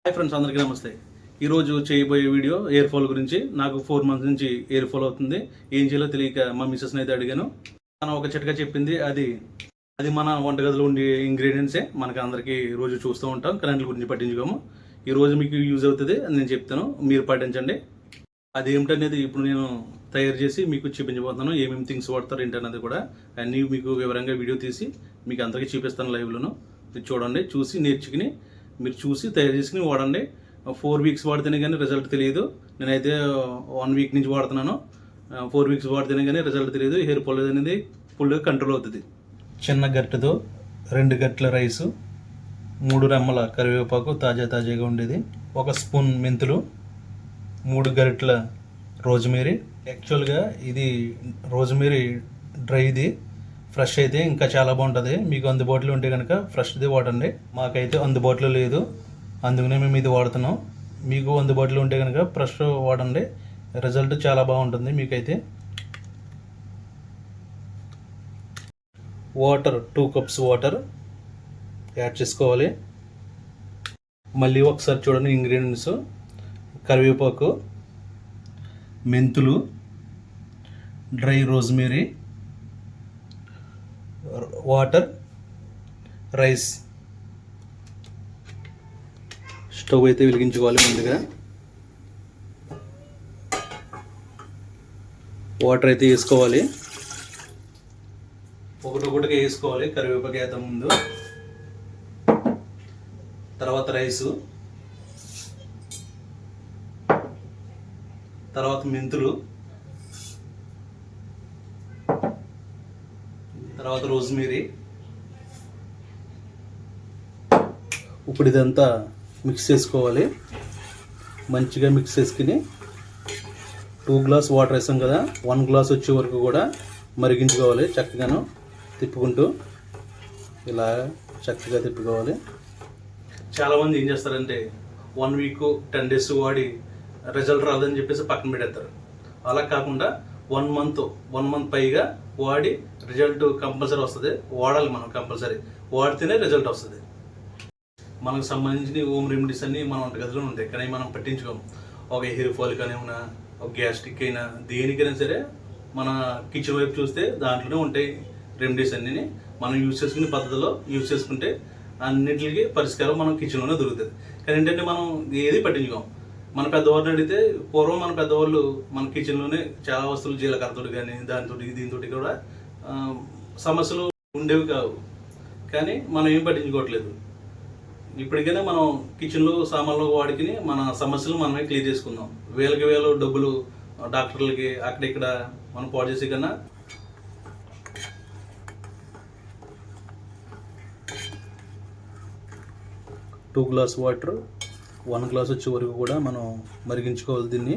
Hi friends, అందరికీ నమస్తే. ఈరోజు చేయబోయే వీడియో ఎయిర్ ఫాల్ గురించి. నాకు 4 months నుంచి ఎయిర్ ఫాల్ అవుతుంది. ఏం చేయాలో తెలియక మా మిస్సెస్ని అయితే అడిగాను. మనం ఒక చిట్కా చెప్పింది. అది మన వంటగదిలో ఉండే ఇంగ్రీడియంట్సే. మనకు అందరికీ రోజు చూస్తూ ఉంటాం, కరెంట్ల గురించి పట్టించుకోము. ఈరోజు మీకు యూజ్ అవుతుంది అని నేను చెప్తాను, మీరు పాటించండి. అదేమిటనేది ఇప్పుడు నేను తయారు చేసి మీకు చూపించబోతున్నాను. ఏమేమి థింగ్స్ వాడతారు ఏంటనేది కూడా అన్నీ మీకు వివరంగా వీడియో తీసి మీకు అందరికీ చూపిస్తాను లైవ్లోను. మీరు చూడండి, చూసి నేర్చుకుని మీరు చూసి తయారు చేసుకుని వాడండి. 4 weeks వాడితేనే కానీ రిజల్ట్ తెలియదు. నేనైతే 1 week నుంచి వాడుతున్నాను. 4 weeks వాడితేనే కానీ రిజల్ట్ తెలియదు. హెయిర్ ఫాల్ అనేది ఫుల్గా కంట్రోల్ అవుతుంది. చిన్న గట్టెతో 2 గంటల రైసు, 3 రెమ్మల కరివేపాకు తాజాగా ఉండేది, 1 స్పూన్ మెంతులు, 3 గరిటెల రోజ్మేరీ. యాక్చువల్గా ఇది రోజ్మేరీ డ్రైది, ఫ్రెష్ అయితే ఇంకా చాలా బాగుంటుంది. మీకు అందుబాటులో ఉంటే కనుక ఫ్రెష్ది వాడండి. మాకైతే అందుబాటులో లేదు, అందుకనే మేము ఇది వాడుతున్నాం. మీకు అందుబాటులో ఉంటే కనుక ఫ్రెష్ వాడండి, రిజల్ట్ చాలా బాగుంటుంది మీకైతే. వాటర్ 2 cups వాటర్ యాడ్ చేసుకోవాలి. మళ్ళీ ఒకసారి చూడండి ఇంగ్రీడియంట్స్: కరివేపాకు, మెంతులు, dry rosemary, water, rice. Stove అయితే వెలిగించుకోవాలి. ముందుగా వాటర్ అయితే వేసుకోవాలి, ఒకటిగా వేసుకోవాలి. కరివేపాకు వేద్దాం ముందు, తర్వాత రైసు, తర్వాత మెంతులు, తర్వాత రోజ్మేరీ. ఇప్పుడు ఇదంతా మిక్స్ చేసుకోవాలి. మంచిగా మిక్స్ చేసుకుని 2 గ్లాస్ వాటర్ వేసాం కదా, 1 గ్లాస్ వచ్చే వరకు కూడా మరిగించుకోవాలి. చక్కగాను తిప్పుకుంటూ ఇలా చక్కగా తిప్పుకోవాలి. చాలామంది ఏం చేస్తారంటే 1 week 10 days వాడి రిజల్ట్ రాదని చెప్పేసి పక్కన పెట్టేస్తారు. అలా కాకుండా 1 month పైగా వాడి రిజల్ట్ కంపల్సరీ వస్తుంది. వాడాలి మనం, కంపల్సరీ వాడితేనే రిజల్ట్ వస్తుంది. మనకు సంబంధించిన హోమ్ రెమెడీస్ అన్నీ మన వంటగదిలో ఉంటాయి, కానీ మనం పట్టించుకోము. ఒక హెయిర్ ఫాల్ కానీ ఏమైనా, ఒక గ్యాస్ట్రిక్ అయినా, దేనికైనా సరే మన కిచెన్ వైపు చూస్తే దాంట్లోనే ఉంటాయి రెమెడీస్ అన్నీ. మనం యూజ్ చేసుకునే పద్ధతిలో యూజ్ చేసుకుంటే అన్నింటికి పరిష్కారం మనం కిచెన్లోనే దొరుకుతుంది. కానీ ఏంటంటే మనం ఏది పట్టించుకోము. మన పెద్దవాళ్ళని అడిగితే, పూర్వం మన పెద్దవాళ్ళు మన కిచెన్లోనే చాలా వస్తువులు, జీలకర్రతోటి కానీ దానితో దీంతో కూడా సమస్యలు ఉండేవి కావు. కానీ మనం ఏం పట్టించుకోవట్లేదు. ఇప్పటికైనా మనం కిచెన్లో సామాన్లు వాడుకుని మన సమస్యలు మనమే క్లియర్ చేసుకుందాం. వేలు డబ్బులు డాక్టర్లకి అక్కడిక్కడ మనం పాడు చేసే కన్నా టూ గ్లాస్ వాటర్ 1 గ్లాస్ వచ్చే వరకు కూడా మనం మరిగించుకోవాలి. దీన్ని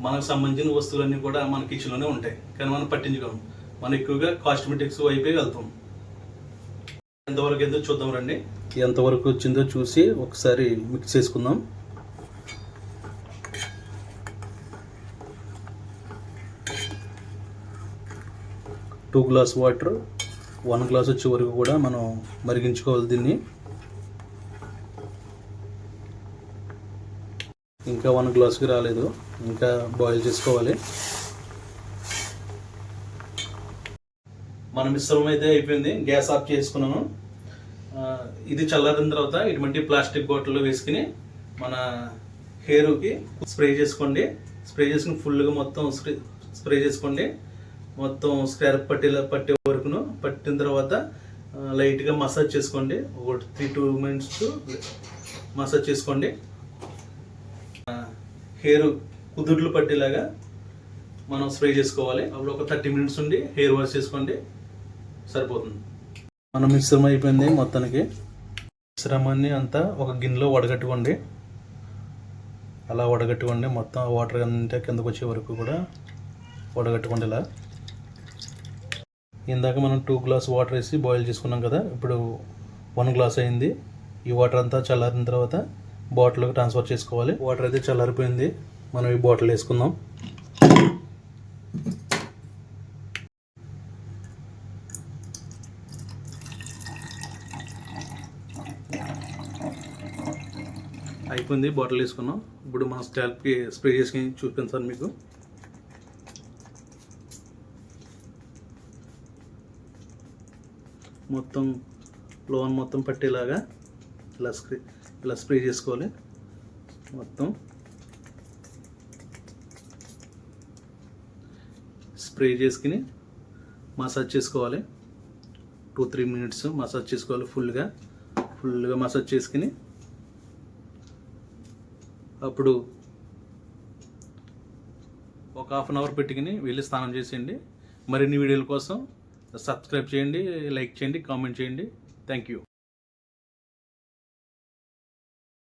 మనకు సంబంధించిన వస్తువులన్నీ కూడా మన కిచెన్లోనే ఉంటాయి, కానీ మనం పట్టించుకోము. మనం ఎక్కువగా కాస్మెటిక్స్ వైపే వెళ్తాం. ఎంతవరకు ఏదో చూద్దాం రండి. ఎంతవరకు వచ్చిందో చూసి ఒకసారి మిక్స్ చేసుకుందాం. టూ గ్లాస్ వాటర్ 1 గ్లాస్ వచ్చే వరకు కూడా మనం మరిగించుకోవాలి. దీన్ని ఇంకా 1 గ్లాస్కి రాలేదు, ఇంకా బాయిల్ చేసుకోవాలి. మన మిశ్రమం అయితే అయిపోయింది. గ్యాస్ ఆఫ్ చేసుకున్నాను. ఇది చల్లారిన తర్వాత ఇటువంటి ప్లాస్టిక్ బాటిల్లో వేసుకుని మన హెయిర్కి స్ప్రే చేసుకోండి. స్ప్రే చేసుకుని ఫుల్గా మొత్తం స్ప్రే చేసుకోండి. మొత్తం స్క్రాప్ పట్టే వరకును పట్టిన తర్వాత లైట్గా మసాజ్ చేసుకోండి. ఒక 3-2 minutes మసాజ్ చేసుకోండి. హెయిర్ కుదుర్లు పట్టేలాగా మనం స్ప్రే చేసుకోవాలి. అప్పుడు ఒక 30 minutes ఉండి హెయిర్ వాష్ చేసుకోండి, సరిపోతుంది. మన మిశ్రమం అయిపోయింది. మొత్తానికి మిశ్రమాన్ని అంతా ఒక గిన్నెలో వడగట్టుకోండి. అలా వడగట్టుకోండి. మొత్తం వాటర్ అంతా కిందకు వచ్చే వరకు కూడా వడగట్టుకోండి. ఇలా ఇందాక మనం 2 గ్లాస్ వాటర్ వేసి బాయిల్ చేసుకున్నాం కదా, ఇప్పుడు 1 గ్లాస్ అయింది. ఈ వాటర్ అంతా చల్లారిన తర్వాత బాటిల్లోకి ట్రాన్స్ఫర్ చేసుకోవాలి. వాటర్ అయితే చల్లారిపోయింది. మనం ఈ బాటిల్ వేసుకుందాం. అయిపోయింది, బాటిల్ వేసుకున్నాం. ఇప్పుడు మనం స్కాల్ప్కి స్ప్రే చేసుకుని చూపిస్తాను మీకు. మొత్తం లోన్ మొత్తం పట్టేలాగా ఇలా స్ప్రే చేసుకోవాలి. మొత్తం స్ప్రే చేసుకుని మసాజ్ చేసుకోవాలి. 2-3 మినిట్స్ మసాజ్ చేసుకోవాలి. ఫుల్గా మసాజ్ చేసుకుని అప్పుడు ఒక హాఫ్ అన్ అవర్ పెట్టుకుని వెళ్ళి స్నానం చేసేయండి. మరిన్ని వీడియోల కోసం సబ్స్క్రైబ్ చేయండి, లైక్ చేయండి, కామెంట్ చేయండి. Thank you.